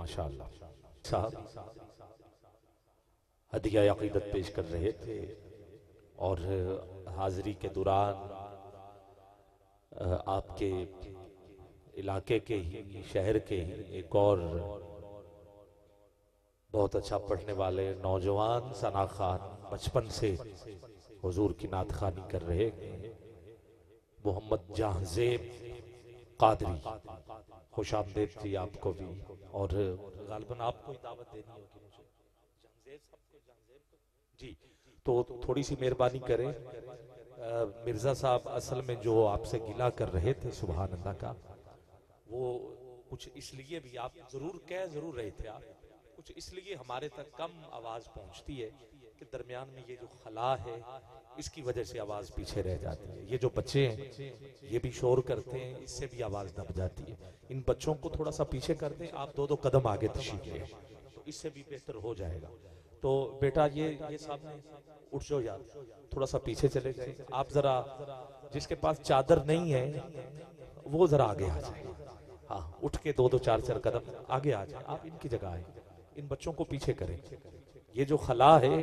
माशाअल्लाह साहब हदिया अकीदत पेश कर रहे थे और हाजिरी के दौरान आपके इलाके के ही शहर के ही एक और बहुत अच्छा पढ़ने वाले नौजवान सना खान बचपन से हुजूर की नात खानी कर रहे मोहम्मद जहांजेब कादरी, खुश आमदेद थी आपको भी और गालिबन आपको ही दावत देनी होगी मुझे जी। तो थोड़ी सी मेहरबानी करें, मिर्जा साहब असल में जो आपसे गिला कर रहे थे सुभान अल्लाह का, वो कुछ इसलिए भी आप जरूर रहे थे, आप कुछ इसलिए हमारे तक कम आवाज पहुंचती है कि दरमियान में ये जो खला है इसकी वजह से आवाज पीछे रह जाती है। ये जो बच्चे हैं ये भी शोर करते हैं, इससे भी आवाज दब जाती है। इन बच्चों को थोड़ा सा पीछे कर दें, आप दो कदम आगे तशरीफ ले, तो इससे भी बेहतर हो जाएगा। तो बेटा ये सामने उठ जाओ यार, थोड़ा सा पीछे चले गए आप, जरा जिसके पास चादर नहीं है वो जरा आगे आ जाए। हाँ, उठ के दो चार कदम आगे आ जाए, आप इनकी जगह आए, इन बच्चों को पीछे करें। ये जो खला है,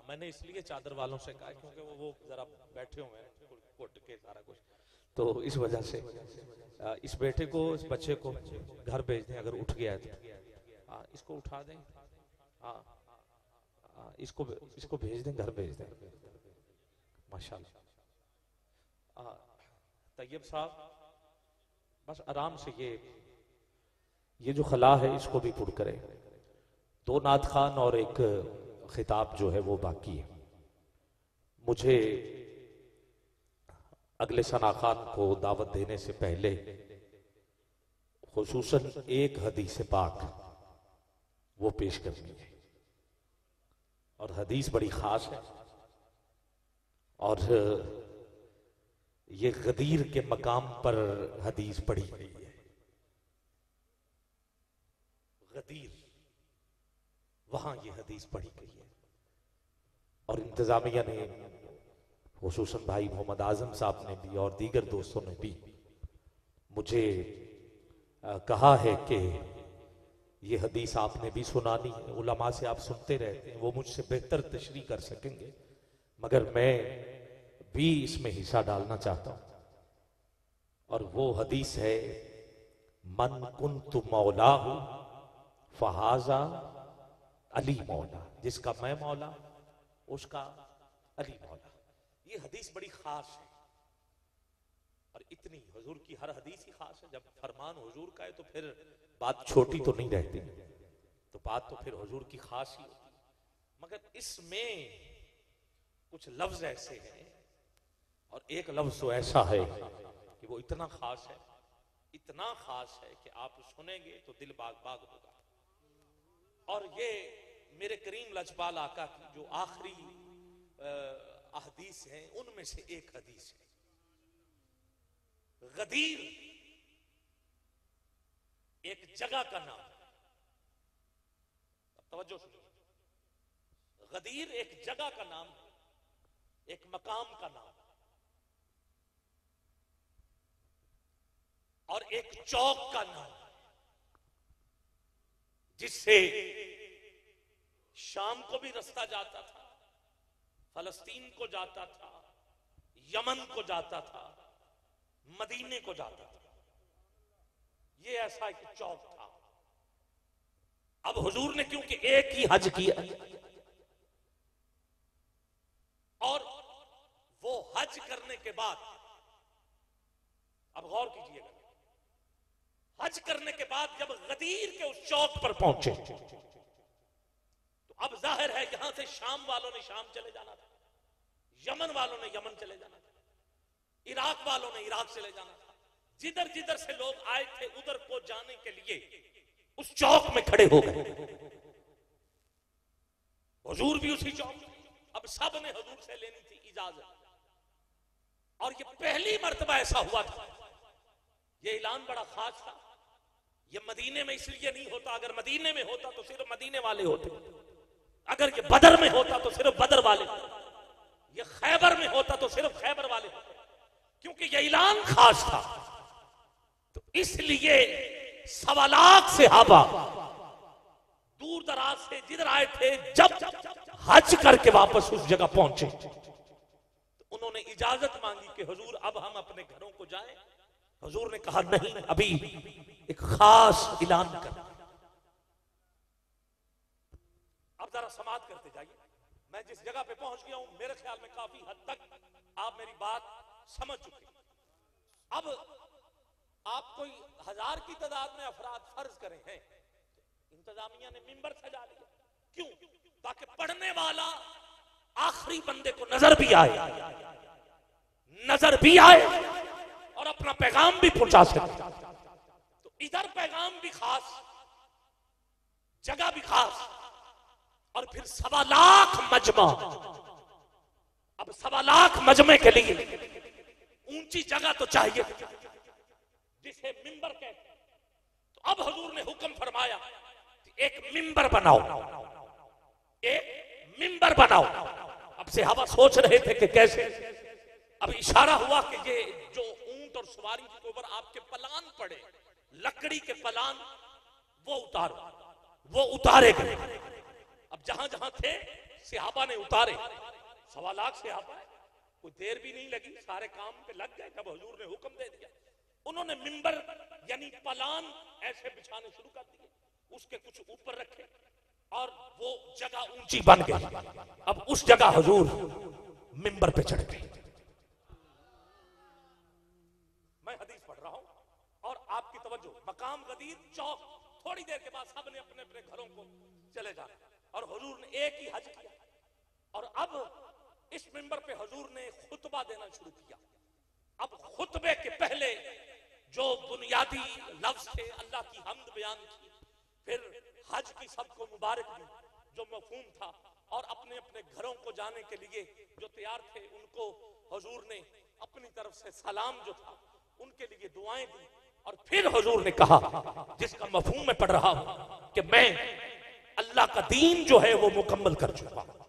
मैंने इसलिए चादर वालों से कहा क्योंकि वो जरा बैठे हुए हैं घुट के सारा कुछ, तो इस वजह से इस बेटे को, इस बच्चे को घर भेज दें अगर उठ गया है तो। इसको उठा दें, इसको भेज दें, घर भेज दें माशाल्लाह। तैयब साहब बस आराम से ये जो खला है इसको भी पुर करें। दो नात खान और एक खिताब जो है वो बाकी है। मुझे अगले सना खान को दावत देने से पहले खुसूसन एक हदीस पाक वो पेश करनी है, और हदीस बड़ी खास है, और ये गदीर के मकाम पर हदीस पढ़ी गई है। गदीर, वहां ये हदीस पढ़ी गई है, और इंतजामिया ने, खुसूसन भाई मोहम्मद आजम साहब ने भी और दीगर दोस्तों ने भी मुझे कहा है कि ये हदीस आपने भी सुनानी है। उलमा से आप सुनते रहते हैं, वो मुझसे बेहतर तशरीह कर सकेंगे, मगर मैं भी इसमें हिस्सा डालना चाहता हूं। और वो हदीस है, मन कुन्तु मौलाहु फहाजा अली मौला, जिसका मैं मौला उसका अली मौला। ये हदीस बड़ी खास है, और इतनी हुजूर की हर हदीस ही खास है। जब फरमान हुजूर का है तो फिर बात छोटी तो नहीं रहती, तो बात तो फिर हुजूर की खास ही होती। मगर इसमें कुछ लफ्ज ऐसे हैं, और एक लफ्ज तो ऐसा है कि वो इतना खास है, इतना खास है कि आप सुनेंगे तो दिल बाग बाग होगा। और ये मेरे करीम लजपाल आका की जो आखिरी अहदीस हैं उनमें से एक हदीस है। गदीर एक जगह का नाम, तवज्जो सुनिए, गदीर एक जगह का नाम, एक मकाम का नाम, और एक चौक का नाम, जिससे शाम को भी रास्ता जाता था, फलस्तीन को जाता था, यमन को जाता था, मदीने को जाता था। ये ऐसा एक चौक था। अब हुजूर ने क्योंकि एक ही हज किया, और वो हज करने के बाद, अब गौर कीजिएगा, हज करने के बाद जब गदीर के उस चौक पर पहुंचे, तो अब जाहिर है यहां से शाम वालों ने शाम चले जाना था, यमन वालों ने यमन चले जाना था, इराक वालों ने इराक चले जाना था। जिधर जिधर से लोग आए थे उधर को जाने के लिए उस चौक में खड़े हो गए। हुजूर भी उसी चौक में, अब सब ने हुजूर से लेनी थी इजाजत, और ये पहली मर्तबा ऐसा हुआ था। ये ऐलान बड़ा खास था। ये मदीने में इसलिए नहीं होता, अगर मदीने में होता तो सिर्फ मदीने वाले होते, अगर ये बदर में होता तो सिर्फ बदर वाले होते, ये खैबर में होता तो सिर्फ खैबर वाले होते, क्योंकि ये ऐलान खास था। तो इसलिए सवा लाख सहाबा दूर दराज से जिधर आए थे, जब हज करके वापस उस जगह पहुंचे तो उन्होंने इजाजत मांगी कि हुजूर अब हम अपने घरों को जाएं। हुजूर ने कहा नहीं, अभी एक खास ऐलान कर। अब जरा समाप्त करते जाइए। मैं जिस जगह पे पहुंच गया हूं, मेरे ख्याल में काफी हद तक आप मेरी बात समझ चुके। अब आप कोई 1000 की तादाद में अफराद फर्ज करें हैं, इंतजामिया ने मिंबर सजा लिया। क्यों? ताकि पढ़ने वाला आखिरी बंदे को नजर भी आए और अपना पैगाम भी पहुंचा सके। तो इधर पैगाम भी खास, जगह भी खास, और फिर 1.25 लाख मजमा। अब 1.25 लाख मजमे के लिए ऊंची जगह तो चाहिए जिसे मिंबर कहते हैं। तो अब हुजूर ने हुक्म फरमाया कि एक मिंबर बनाओ, एक मिंबर बनाओ। अब सहाबा सोच रहे थे कि कैसे। अब इशारा हुआ कि ये जो ऊंट और सवारी के ऊपर आपके पलान पड़े, लकड़ी के पलान, वो उतारो। वो उतारे गए। अब जहां जहां थे सहाबा ने उतारे। 1.25 लाख सहाबा है, कोई देर भी नहीं लगी, सारे काम पे लग गए। तब हुजूर ने हुक्म दे दिया। उन्होंने मिंबर यानी पलान ऐसे बिछाने शुरू कर दिए, उसके कुछ ऊपर रखे और वो जगह ऊंची बन गई। अब उस जगह हुजूर मिंबर पे चढ़ गए। मैं हदीस पढ़ रहा हूं और आपकी तवज्जो। मकाम गदीर चौक, थोड़ी देर के बाद सबने अपने अपने घरों को चले जाना और हुजूर ने एक ही हज किया। और अब इस मिंबर पे हुजूर ने खुतबा देना शुरू किया। अब खुतबे के पहले जो बुनियादी लफ्ज थे, अल्लाह की हम्द बयान की, फिर हज की सबको मुबारक दी जो मफहूम था, और अपने अपने घरों को जाने के लिए जो तैयार थे उनको हुजूर ने अपनी तरफ से सलाम जो था उनके लिए दुआएं दी। और फिर हुजूर ने कहा, जिसका मफहूम मैं पढ़ रहा हूं, कि मैं अल्लाह का दीन जो है वो मुकम्मल कर चुका हूं।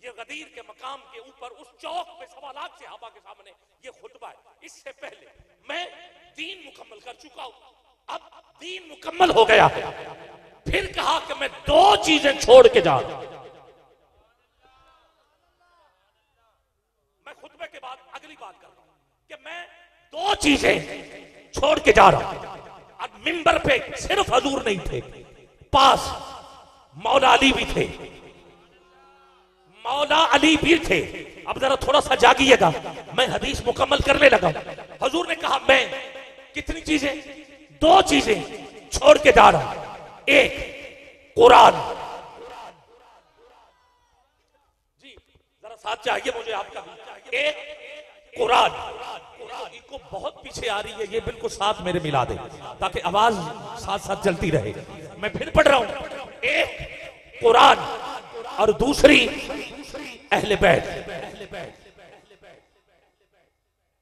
ये गदीर के मकाम के ऊपर उस चौक पे 1.25 लाख सहाबा के सामने ये खुतबा है। इससे पहले मैं दीन मुकम्मल कर चुका हूं, अब दीन मुकम्मल हो गया है। फिर कहा कि मैं 2 चीजें छोड़ के जा रहा हूं। मैं खुतबे के बाद अगली बात कर रहा हूं कि मैं 2 चीजें छोड़ के जा रहा हूं। अब मिंबर पे सिर्फ हुजूर नहीं थे, पास मौला अली भी थे, मौला अली भी थे। अब जरा थोड़ा सा जागिएगा, मैं हदीस मुकम्मल करने लगा। हुजूर ने कहा मैं कितनी चीजें, 2 चीजें छोड़ के जा रहा हूं। एक कुरान, जी जरा साथ चाहिए मुझे आपका भी। एक कुरान, इनको बहुत पीछे आ रही है, ये बिल्कुल साथ मेरे मिला दे ताकि आवाज साथ साथ चलती रहे। मैं फिर पढ़ रहा हूं, एक कुरान और दूसरी अहले बैत।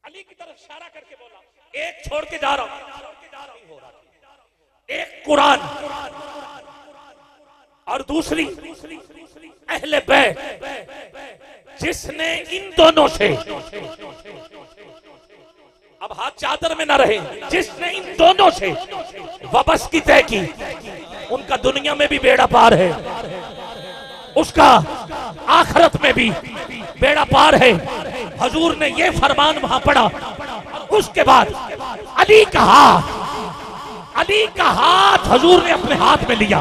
अली की तरफ इशारा करके बोला, एक छोड़ के जा रहा हूं। एक कुरान और दूसरी अहले बैत। जिसने इन दोनों से, अब हाथ चादर में ना रहे, जिसने इन दोनों से वापस की तय की, उनका दुनिया में भी बेड़ा पार है, उसका आखिरत में भी बेड़ा पार है। हुजूर ने ये फरमान वहां पढ़ा। उसके बाद अली का हाथ हुजूर ने अपने हाथ में लिया।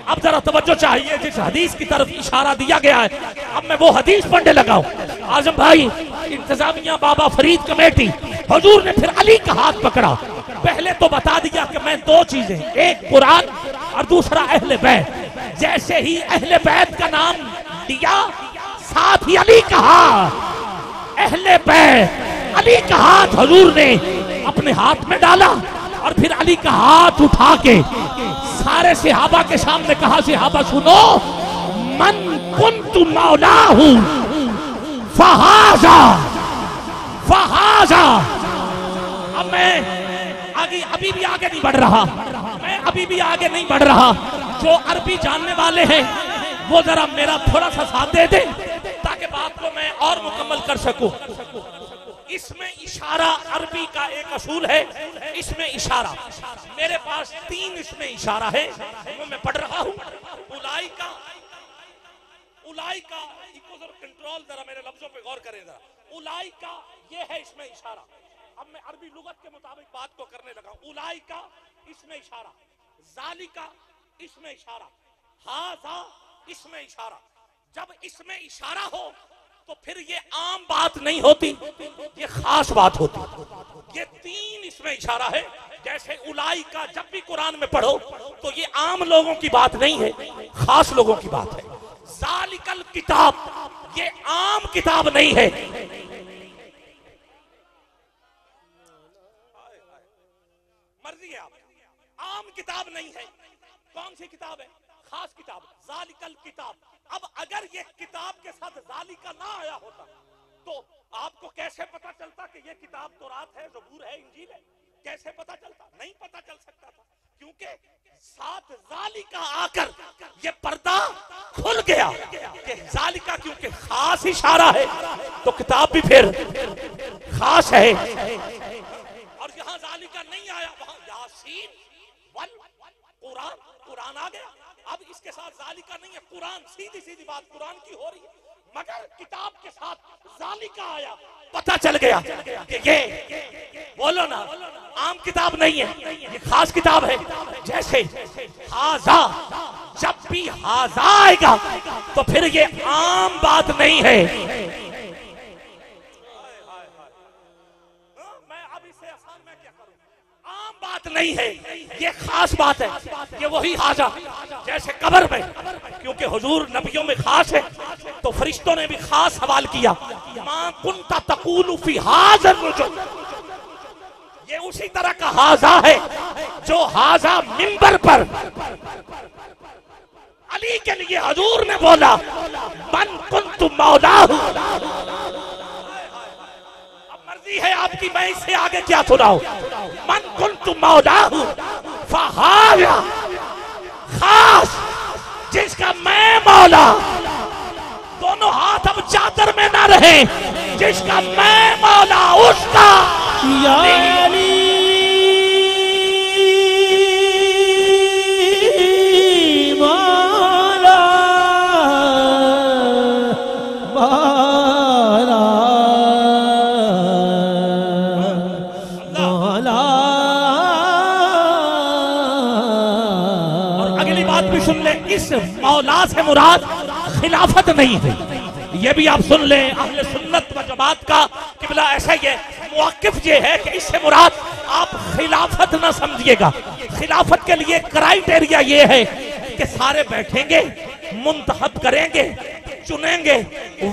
अब जरा तवज्जो चाहिए, जिस हदीस की तरफ इशारा दिया गया है, अब मैं वो हदीस पढ़ने लगा हूं। आजम भाई, इंतजामिया, बाबा फरीद कमेटी, हुजूर ने फिर अली का हाथ पकड़ा। पहले तो बता दिया कि मैं 2 चीजें, एक कुरान और दूसरा अहले बैत। जैसे ही अहले बैत का नाम लिया, साथ ही अली का हाथ, अहले बैत, अली का हाथ हुजूर ने अपने हाथ में डाला और फिर अली का हाथ उठा के सारे सहाबा के सामने कहा, सहाबा सुनो, मन कुन्तु मौलाहु फहाजा फहाजा। अब मैं अभी भी आगे नहीं बढ़ रहा, जो अरबी जानने वाले हैं वो जरा मेरा थोड़ा सा साथ दे दे ताकि बात को मैं और मुकम्मल कर सकूं। इसमें इशारा अरबी का एक असूल है, इसमें इशारा। मेरे पास 3 इसमें इशारा है, वो मैं पढ़ रहा हूं। उलाई का कंट्रोल, जरा मेरे लफ्जों पे गौर करें जरा। उलाई का ये है इसमें इशारा। अब मैं अरबी लुगत के मुताबिक बात को करने लगा। उलाई का इसमें इशारा, जालिका इसमें इशारा, हाजा इसमें इशारा। जब इसमें इशारा हो तो फिर ये आम बात नहीं होती, ये खास बात होती। ये 3 इसमें इशारा है। जैसे उलाई का जब भी कुरान में पढ़ो तो ये आम लोगों की बात नहीं है, खास लोगों की बात है। जालिकल किताब, ये आम किताब नहीं है। मर्जी है आप, आम किताब नहीं है। कौन सी किताब है? खास किताब, जालिकल किताब। अब अगर ये किताब के साथ जालिका ना आया होता तो आपको कैसे पता चलता कि ये किताब तौरात है, ज़बूर है, इंजील है? कैसे पता चलता? नहीं पता चल सकता था, क्योंकि साथ जालिका आकर ये पर्दा खुल गया कि जालिका क्योंकि खास इशारा है तो किताब भी फिर खास है। और जहां जालिका नहीं आया वहां यासीन वल कुरान, कुरान आ गया। अब इसके साथ जालिका नहीं है, कुरान, सीधी सीधी बात कुरान की हो रही है। मगर किताब के साथ जालिका आया, पता चल गया कि ये, बोलो ना, आम किताब नहीं है, ये खास किताब है। जैसे हाजा, जब भी हाजा आएगा तो फिर ये आम बात नहीं है। मैं अब इससे आसान मैं क्या करूं? आम बात नहीं है, ये खास बात है। ये वही हाजा, जैसे कब्र में, क्योंकि हुजूर नबियों में खास है तो फरिश्तों ने भी खास सवाल किया, मां कुंता तकूलु फी हाज़ा रुजुल। ये उसी तरह का हाजा है जो हाजा मिंबर पर अली के लिए हुजूर ने बोला, मन कुंतु मौलाहु। अब मर्जी है आपकी, मैं इससे आगे क्या सुनाऊं। मन कुंतु मौलाहु फहाजा, खास जिसका मैं मौला। दोनों हाथ अब चादर में ना रहे, जिसका मैं मौला उसका यानी मौला मौला मौला। और अगली बात भी सुन ले, इस मौला से मुराद खिलाफत नहीं है। ये भी आप सुन लें, अहले सुन्नत व जमात का किबला ऐसा ही है, मुआक्किफ ये है कि इससे मुराद आप खिलाफत ना समझिएगा। खिलाफत के लिए क्राइटेरिया ये है कि सारे बैठेंगे, मुंतखब करेंगे, चुनेंगे,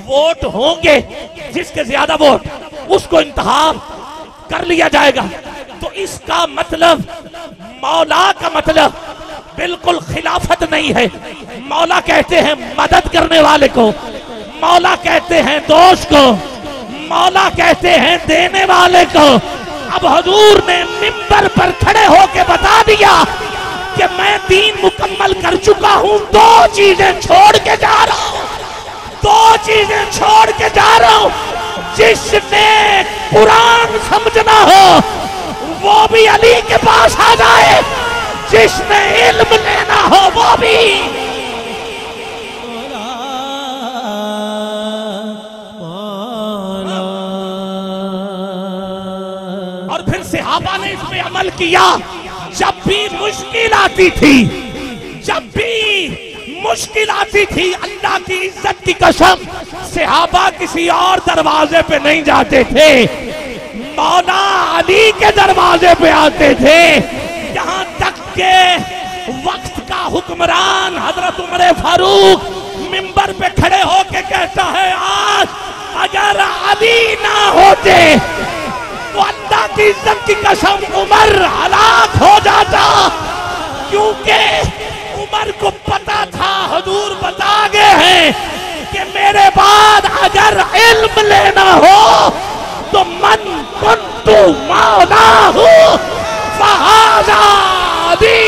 वोट होंगे, जिसके ज्यादा वोट उसको इंतखाब कर लिया जाएगा। तो इसका मतलब, मौला का मतलब बिल्कुल खिलाफत नहीं है। मौला कहते हैं मदद करने वाले को, मौला कहते हैं दोस्त को, मौला कहते हैं देने वाले को। अब हुजूर ने मिंबर पर खड़े होकर बता दिया कि मैं दीन मुकम्मल कर चुका हूं, 2 चीजें छोड़ के जा रहा हूं, 2 चीजें छोड़ के जा रहा हूं। जिसने कुरान समझना हो वो भी अली के पास आ जाए, जिसने इल्म लेना हो वो भी। और फिर सहाबा ने इसमें अमल किया। जब भी मुश्किल आती थी, जब भी मुश्किल आती थी, अल्लाह की इज्जत की कसम, सहाबा किसी और दरवाजे पे नहीं जाते थे, मौला अली के दरवाजे पे आते थे। यहाँ तक के वक्त का हुक्मरान हजरत उमर फारूक मिंबर पे खड़े होके कहता है, आज अगर अली ना होते तो अल्लाह की इज्जत की कसम उमर हलाक हो जाता, क्योंकि उमर को पता था, हुजूर बता गए हैं कि मेरे बाद अगर इल्म लेना हो तो मन कुंतु मौलाहु फहाजा अली।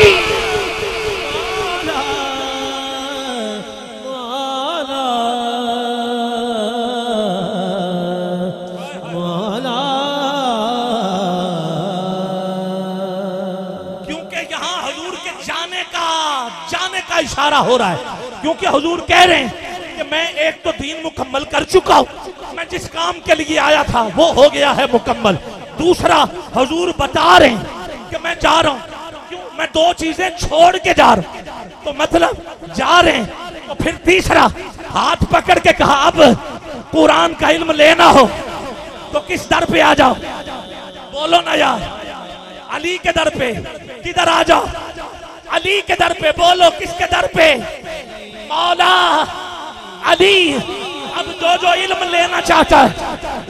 मौला जाने का इशारा हो रहा है, क्योंकि हुजूर कह रहे हैं कि मैं एक तो दीन मुकम्मल कर चुका हूं, मैं जिस काम के लिए आया था वो हो गया है मुकम्मल। दूसरा हुजूर बता रहे हैं कि मैं जा रहा हूं, क्यों मैं 2 चीजें छोड़ के जा रहा हूं, तो मतलब जा रहे हैं। तो फिर तीसरा हाथ पकड़ के कहा अब कुरान का इल्म लेना हो तो किस दर पे आ जाओ, बोलो ना यार, अली के दर पे। किधर आ जाओ, अली के दर पे। बोलो किसके दर पे, मौला अली। अब जो इल्म लेना चाहता है,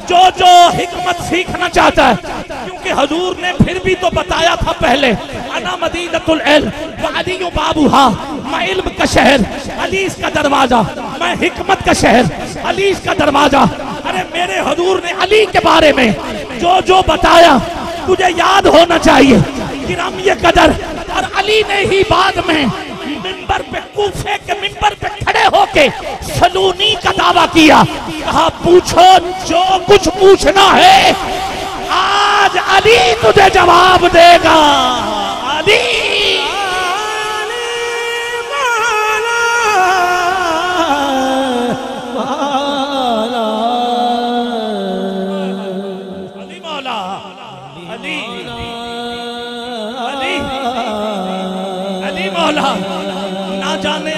जो हिकमत सीखना चाहता है, क्योंकि हुजूर ने फिर भी तो बताया था पहले, अना मदीनतुल इल्म व अली बाबूहा, मैं इल्म का शहर, अली इसका दरवाजा, मैं हिकमत का शहर, अली इसका दरवाजा। अरे मेरे हुजूर ने अली के बारे में जो बताया तुझे याद होना चाहिए, किराम ये कदर। और अली ने ही बाद में मिंबर पे, कूफे के मिंबर पे खड़े होके सलूनी का दावा किया, कहा पूछो जो कुछ पूछना है, आज अली तुझे जवाब देगा। अली ना जाने